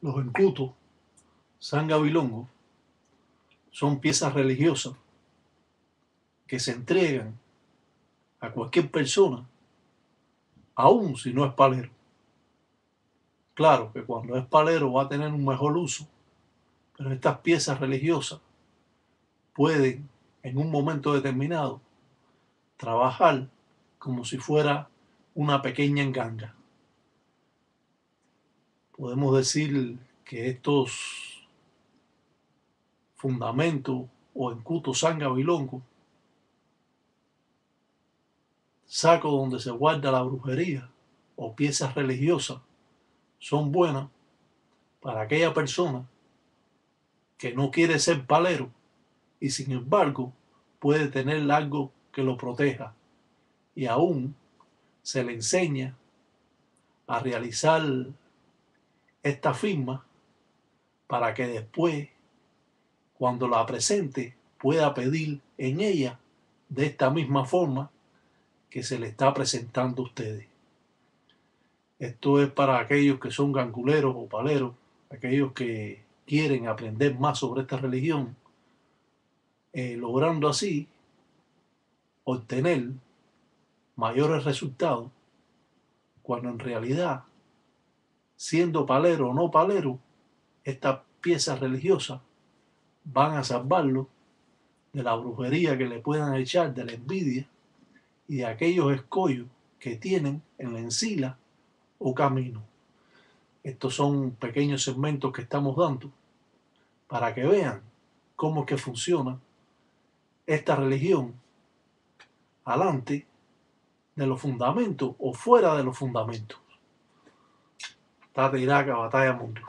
Los encutos, sangabilongo, son piezas religiosas que se entregan a cualquier persona, aun si no es palero. Claro que cuando es palero va a tener un mejor uso, pero estas piezas religiosas pueden, en un momento determinado, trabajar como si fuera una pequeña enganga. Podemos decir que estos fundamentos o encutos sangabilongo, sacos donde se guarda la brujería o piezas religiosas, son buenas para aquella persona que no quiere ser palero y sin embargo puede tener algo que lo proteja y aún se le enseña a realizar esta firma para que después, cuando la presente, pueda pedir en ella de esta misma forma que se le está presentando a ustedes. Esto es para aquellos que son ganguleros o paleros, aquellos que quieren aprender más sobre esta religión, logrando así obtener mayores resultados, cuando en realidad, siendo palero o no palero, estas piezas religiosas van a salvarlo de la brujería que le puedan echar, de la envidia y de aquellos escollos que tienen en la encila o camino. Estos son pequeños segmentos que estamos dando para que vean cómo es que funciona esta religión alante de los fundamentos o fuera de los fundamentos. Tate Iraca, Batalla Mundo.